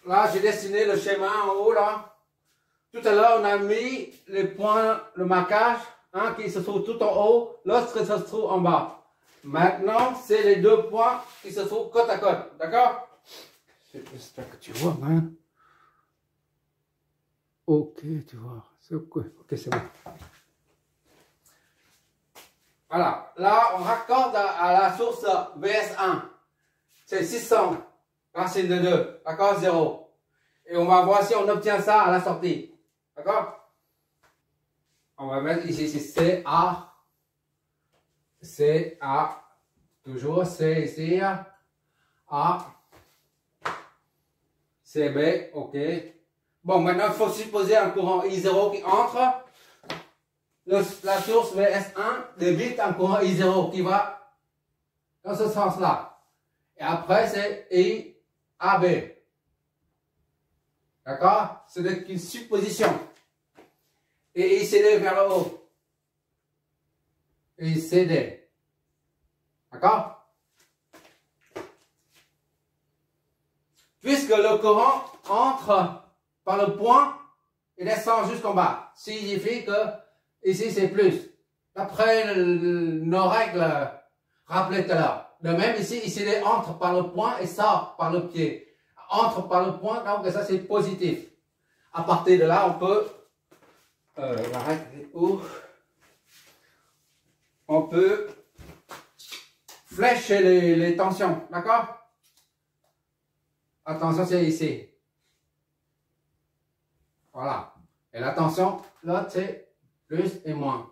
là, j'ai dessiné le schéma en haut, là. Tout à l'heure, on a mis les points, le marquage, un qui se trouve tout en haut, l'autre qui se trouve en bas. Maintenant, c'est les deux points qui se trouvent côte à côte. D'accord? J'espère que tu vois, hein. Ok, tu vois. Ok, c'est bon. Voilà. Là, on raccorde à la source VS1. C'est 600 racine de 2. D'accord? 0. Et on va voir si on obtient ça à la sortie. D'accord? On va mettre ici, c'est CA. CA. Toujours C ici. A. CB. OK. Bon, maintenant, il faut supposer un courant I0 qui entre. La source VS1 débite un courant I0 qui va dans ce sens-là. Et après, c'est IAB. D'accord? Ce n'est qu'une supposition. Et ICD vers le haut. ICD. D'accord? Puisque le courant entre par le point et descend jusqu'en bas. Signifie que ici c'est plus. D'après nos règles rappelées tout à l'heure. De même ici, ICD entre par le point et sort par le pied. Entre par le point, donc ça c'est positif. À partir de là, on peut la règle où on peut flécher les tensions, d'accord? Attention, c'est ici. Voilà. Et la tension, l'autre c'est plus et moins.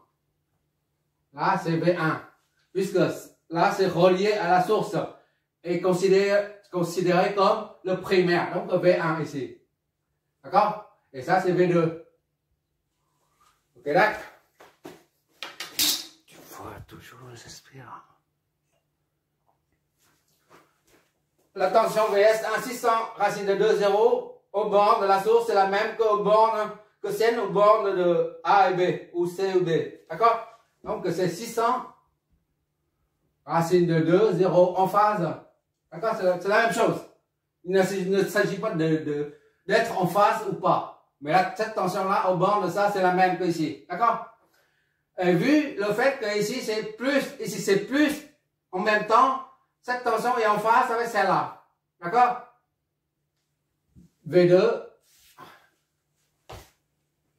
Là c'est V1. Puisque là c'est relié à la source et considéré comme le primaire. Donc V1 ici. D'accord? Et ça c'est V2. Ok, d'accord? Tu vois toujours, j'espère. La tension VS 600 racine de 2, 0 aux bornes de la source, c'est la même que celle aux bornes de A et B, ou C ou D. D'accord? Donc c'est 600 racine de 2, 0 en phase. D'accord? C'est la même chose. Il ne s'agit pas d'être en phase ou pas. Mais là, cette tension-là, aux bornes de ça, c'est la même que ici. D'accord? Et vu le fait que ici c'est plus, ici c'est plus, en même temps, cette tension est en phase avec celle-là. D'accord? V2,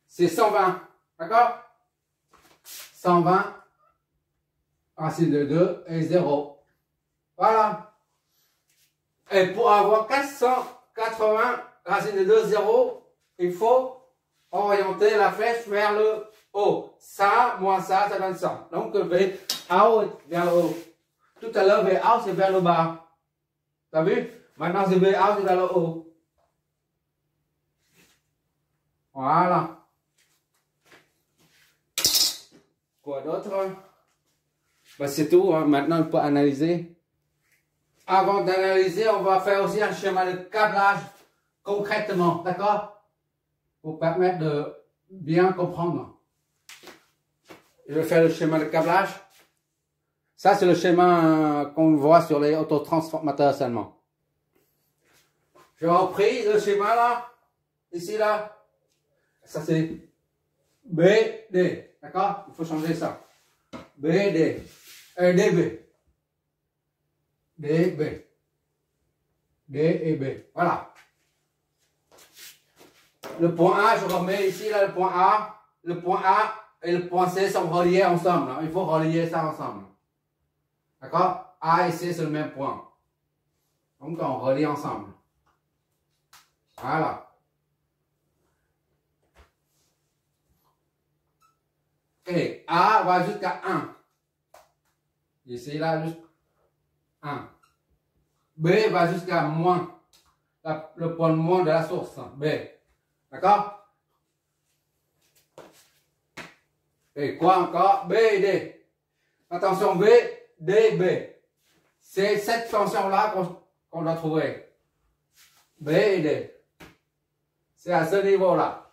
c'est 120. D'accord? 120, racine de 2 et 0. Voilà. Et pour avoir 480 racine de 2, 0, il faut orienter la flèche vers le haut. Ça, moins ça, ça donne ça. Donc V out vers le haut. Tout à l'heure, V out c'est vers le bas. T'as vu? Maintenant, c'est V out vers le haut. Voilà. Quoi d'autre? Ben, c'est tout. Hein. Maintenant, on peut analyser. Avant d'analyser, on va faire aussi un schéma de câblage concrètement. D'accord? Pour permettre de bien comprendre. Je vais faire le schéma de câblage. Ça, c'est le schéma qu'on voit sur les autotransformateurs seulement. J'ai repris le schéma là. Ici, là. Ça, c'est BD. D'accord? Il faut changer ça. BD. DB. DB. D et B. Voilà. Le point A, je remets ici, là, le point A. Le point A et le point C sont reliés ensemble. Hein. Il faut relier ça ensemble. D'accord? A et C, c'est le même point. Donc, on relie ensemble. Voilà. Et A va jusqu'à 1. Ici, là, jusqu'à 1. B va jusqu'à moins. Le point moins de la source. B. D'accord? Et quoi encore? B et D. Attention, B, D, B. C'est cette tension-là qu'on doit trouver. B et D. C'est à ce niveau-là.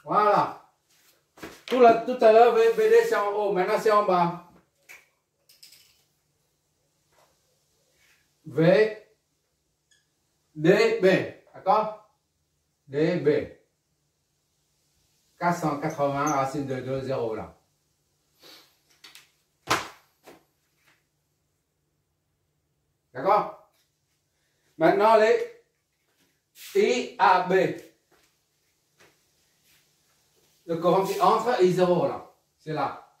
Voilà. Tout à l'heure, BD c'est en haut. Maintenant, c'est en bas. V, dB. D'accord? dB. 480 racine de 2, 0 là. D'accord? Maintenant, les IAB. Le courant qui entre est 0 là. C'est là.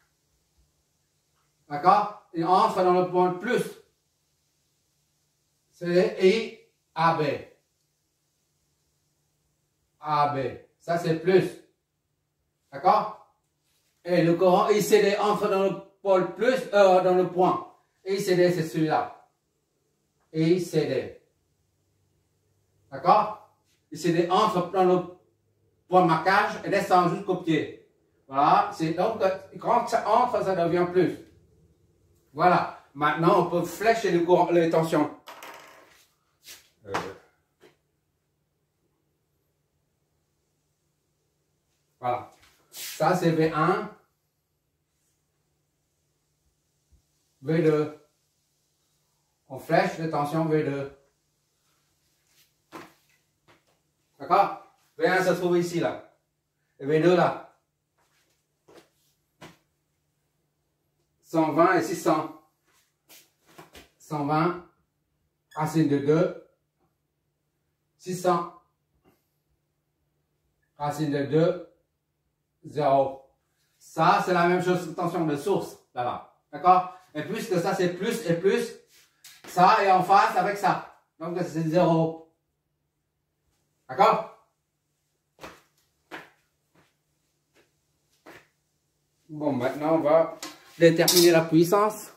D'accord? Il entre dans le point plus. C'est les IAB. AB. Ça, c'est plus. D'accord? Et le courant ICD entre dans le pôle plus, dans le point. ICD, c'est celui-là. ICD. D'accord? ICD entre dans le point de marquage et descend jusqu'au pied. Voilà. C'est donc, quand ça entre, ça devient plus. Voilà. Maintenant, on peut flécher le courant, les tensions. Voilà. Ça, c'est V1. V2. On flèche les tensions V2. D'accord? V1 se trouve ici, là. Et V2, là. 120 et 600. 120, racine de 2. 600, racine de 2. 0. Ça, c'est la même chose, tension de source, là-bas. D'accord? Et puisque ça, c'est plus et plus, ça est en face avec ça. Donc, c'est 0. D'accord? Bon, maintenant, on va déterminer la puissance.